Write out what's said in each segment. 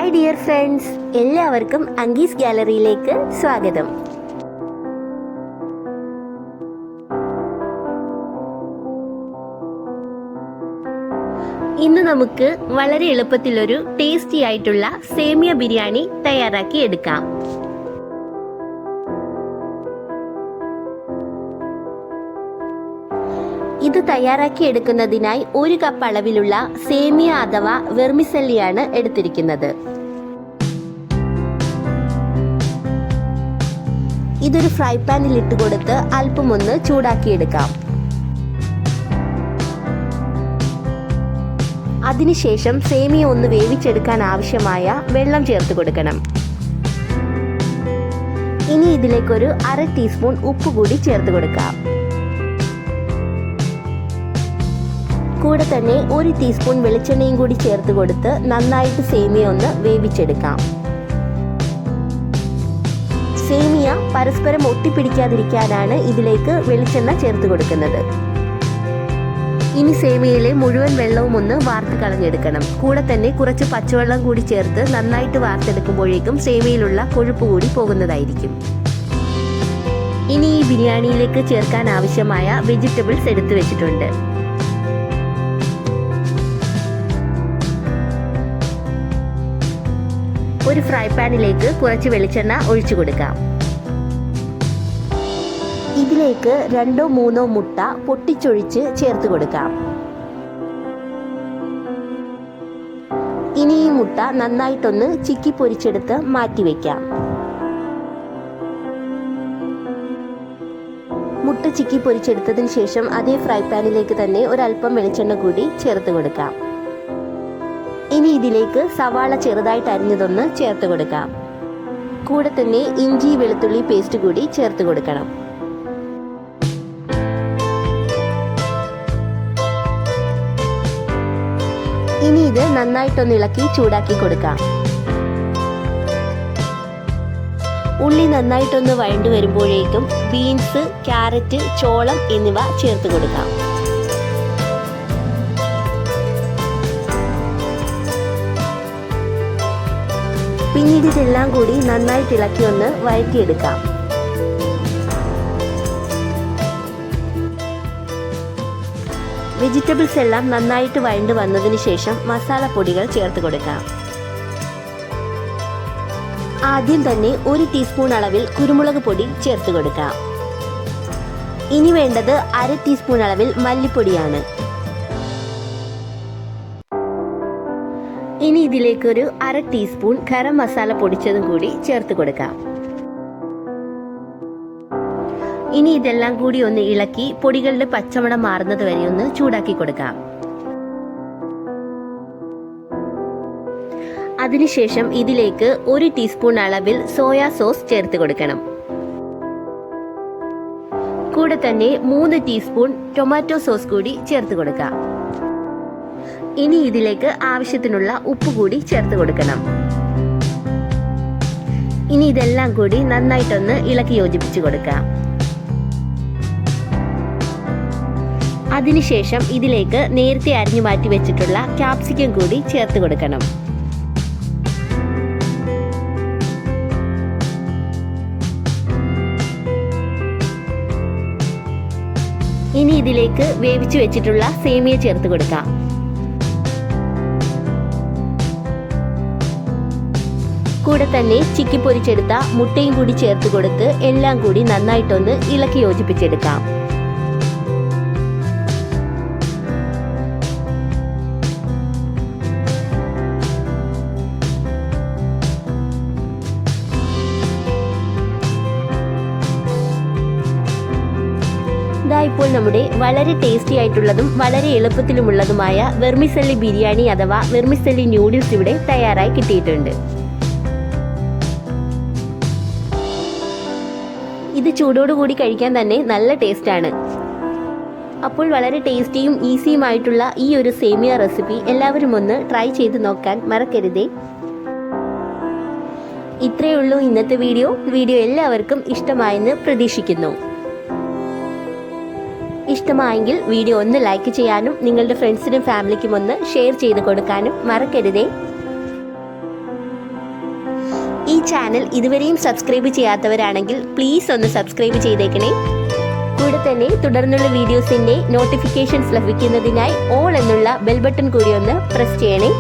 Hi dear friends, എല്ലാവർക്കും അങ്കീസ് ഗാലറിയിലേക്ക് സ്വാഗതം. ഇന്ന് നമുക്ക് വളരെ എളുപ്പത്തിലൊരു ടേസ്റ്റി ആയിട്ടുള്ള സേമിയ ബിരിയാണി തയ്യാറാക്കി എടുക്കാം. ഇത് തയ്യാറാക്കി എടുക്കുന്നതിനായി 1 കപ്പ് അളവിലുള്ള സേമിയ അഥവാ വെർമിസെല്ലിയാണ് എടുത്തിരിക്കുന്നത്. ഇതൊരു ഫ്രൈ പാനിൽ ഇട്ട് കൊടുത്ത് അല്പം ഒന്ന് ചൂടാക്കിയെടുക്കാം. അതിനുശേഷം സേമിയ ഒന്ന് വേവിച്ചെടുക്കാൻ ആവശ്യമായ വെള്ളം ചേർത്ത് കൊടുക്കണം. ഇനി ഇതിലേക്കൊരു 1/2 ടീസ്പൂൺ ഉപ്പ് കൂടി ചേർത്ത് കൊടുക്കാം. കൂടെ തന്നെ 1 ടീസ്പൂൺ വെളിച്ചെണ്ണയും കൂടി ചേർത്ത് കൊടുത്ത് നന്നായിട്ട് സേമിയ ഒന്ന് വേവിച്ചെടുക്കാം. സേമിയ പരസ്പരം ഒട്ടിപ്പിടിക്കാതിരിക്കാനാണ് ഇതിലേക്ക് വെളിച്ചെണ്ണ ചേർത്ത് കൊടുക്കുന്നത്. ഇനി സേമിയയിലെ മുഴുവൻ വെള്ളവും ഒന്ന് വാർത്ത് കളഞ്ഞെടുക്കണം. കൂടെ തന്നെ കുറച്ച് പച്ചവെള്ളം കൂടി ചേർത്ത് നന്നായിട്ട് വാർത്തെടുക്കുമ്പോഴേക്കും സേമിയയിലുള്ള കൊഴുപ്പ് കൂടി പോകുന്നതായിരിക്കും. ഇനി ഈ ബിരിയാണിയിലേക്ക് ചേർക്കാൻ ആവശ്യമായ വെജിറ്റബിൾസ് എടുത്തു വെച്ചിട്ടുണ്ട്. ഒരു ഫ്രൈ പാനിലേക്ക് കുറച്ച് വെളിച്ചെണ്ണ ഒഴിച്ചു കൊടുക്കാം. ഇതിലേക്ക് 2-3 മുട്ട പൊട്ടിച്ചൊഴിച്ച് ചേർത്ത് കൊടുക്കാം. ഇനി ഈ മുട്ട നന്നായിട്ടൊന്ന് ചിക്കി പൊരിച്ചെടുത്ത് മാറ്റിവെക്കാം. മുട്ട ചിക്കി പൊരിച്ചെടുത്തതിന് ശേഷം അതേ ഫ്രൈ പാനിലേക്ക് തന്നെ ഒരല്പം വെളിച്ചെണ്ണ കൂടി ചേർത്ത് കൊടുക്കാം. ഇനി ഇതിലേക്ക് സവാള ചെറുതായിട്ട് അരിഞ്ഞതൊന്ന് ചേർത്ത് കൊടുക്കാം. കൂടെ തന്നെ ഇഞ്ചി വെളുത്തുള്ളി പേസ്റ്റ് കൂടി ചേർത്ത് കൊടുക്കണം. ഇനി ഇത് നന്നായിട്ടൊന്ന് ഇളക്കി ചൂടാക്കി കൊടുക്കാം. ഉള്ളി നന്നായിട്ടൊന്ന് വഴണ്ടു വരുമ്പോഴേക്കും ബീൻസ്, ക്യാരറ്റ്, ചോളം എന്നിവ ചേർത്ത് കൊടുക്കാം. പിന്നീട് ഇതെല്ലാം കൂടി നന്നായിട്ട് ഇളക്കി ഒന്ന് വഴറ്റിയെടുക്കാം. വെജിറ്റബിൾസ് എല്ലാം നന്നായിട്ട് വഴണ്ട് വന്നതിന് ശേഷം മസാലപ്പൊടികൾ ചേർത്ത് കൊടുക്കാം. ആദ്യം തന്നെ 1 ടീസ്പൂൺ അളവിൽ കുരുമുളക് പൊടി ചേർത്ത് കൊടുക്കാം. ഇനി വേണ്ടത് 1/2 ടീസ്പൂൺ അളവിൽ മല്ലിപ്പൊടിയാണ്. ഇനി ഇതിലേക്കൊരു 1/2 ടീസ്പൂൺ ഗരം മസാല പൊടിച്ചതും കൂടി ചേർത്ത് കൊടുക്കാം. ഇനി ഇതെല്ലാം കൂടി ഒന്ന് ഇളക്കി പൊടികളുടെ പച്ചമണം മാറുന്നത് വരെ ഒന്ന് ചൂടാക്കി കൊടുക്കാം. അതിനുശേഷം ഇതിലേക്ക് 1 ടീസ്പൂൺ അളവിൽ സോയാ സോസ് ചേർത്ത് കൊടുക്കണം. കൂടെ തന്നെ 3 ടീസ്പൂൺ ടൊമാറ്റോ സോസ് കൂടി ചേർത്ത് കൊടുക്കാം. ഇനി ഇതിലേക്ക് ആവശ്യത്തിനുള്ള ഉപ്പ് കൂടി ചേർത്ത് കൊടുക്കണം. ഇനി ഇതെല്ലാം കൂടി നന്നായിട്ടൊന്ന് ഇളക്കി യോജിപ്പിച്ച് കൊടുക്കാം. അതിനുശേഷം ഇതിലേക്ക് നേരത്തെ അരിഞ്ഞു മാറ്റി വെച്ചിട്ടുള്ള ക്യാപ്സിക്കം കൂടി ചേർത്ത് കൊടുക്കണം. ഇനി ഇതിലേക്ക് വേവിച്ചു വെച്ചിട്ടുള്ള സേമിയ ചേർത്ത് കൊടുക്കാം. കൂടെ തന്നെ ചിക്കി പൊരിച്ചെടുത്ത മുട്ടയും കൂടി ചേർത്ത് കൊടുത്ത് എല്ലാം കൂടി നന്നായിട്ടൊന്ന് ഇളക്കി യോജിപ്പിച്ചെടുക്കാം. ഇപ്പോൾ നമ്മുടെ വളരെ ടേസ്റ്റി ആയിട്ടുള്ളതും വളരെ എളുപ്പത്തിലുമുള്ളതുമായ വെർമിസെല്ലി ബിരിയാണി അഥവാ വെർമിസെല്ലി ന്യൂഡിൽസ് ഇവിടെ തയ്യാറായി കിട്ടിയിട്ടുണ്ട്. ഇത് ചൂടോടുകൂടി കഴിക്കാൻ തന്നെ നല്ല ടേസ്റ്റാണ്. അപ്പോൾ വളരെ ടേസ്റ്റിയും ഈസിയുമായിട്ടുള്ള ഈ ഒരു സേമിയ റെസിപ്പി എല്ലാവരും ഒന്ന് ട്രൈ ചെയ്ത് നോക്കാൻ മറക്കരുതേ. ഇത്രയേ ഉള്ളൂ ഇന്നത്തെ വീഡിയോ എല്ലാവർക്കും ഇഷ്ടമായെന്ന് പ്രതീക്ഷിക്കുന്നു. ഇഷ്ടമായെങ്കിൽ വീഡിയോ ഒന്ന് ലൈക്ക് ചെയ്യാനും നിങ്ങളുടെ ഫ്രണ്ട്സിനും ഫാമിലിക്കും ഒന്ന് ഷെയർ ചെയ്ത് കൊടുക്കാനും മറക്കരുതേ. ചാനൽ ഇതുവരെയും സബ്സ്ക്രൈബ് ചെയ്യാത്തവരാണെങ്കിൽ പ്ലീസ് ഒന്ന് സബ്സ്ക്രൈബ് ചെയ്തേക്കണേ. കൂടെ തന്നെ തുടർന്നുള്ള വീഡിയോസിൻ്റെ നോട്ടിഫിക്കേഷൻസ് ലഭിക്കുന്നതിനായി ഓൾ എന്നുള്ള ബെൽ ബട്ടൺ കൂടി ഒന്ന് പ്രസ് ചെയ്യണേ.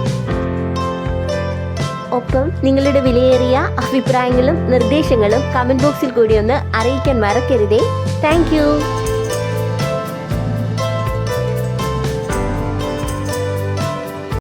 ഒപ്പം നിങ്ങളുടെ വിലയേറിയ അഭിപ്രായങ്ങളും നിർദ്ദേശങ്ങളും കമൻറ്റ് ബോക്സിൽ കൂടി ഒന്ന് അറിയിക്കാൻ മറക്കരുതേ. താങ്ക്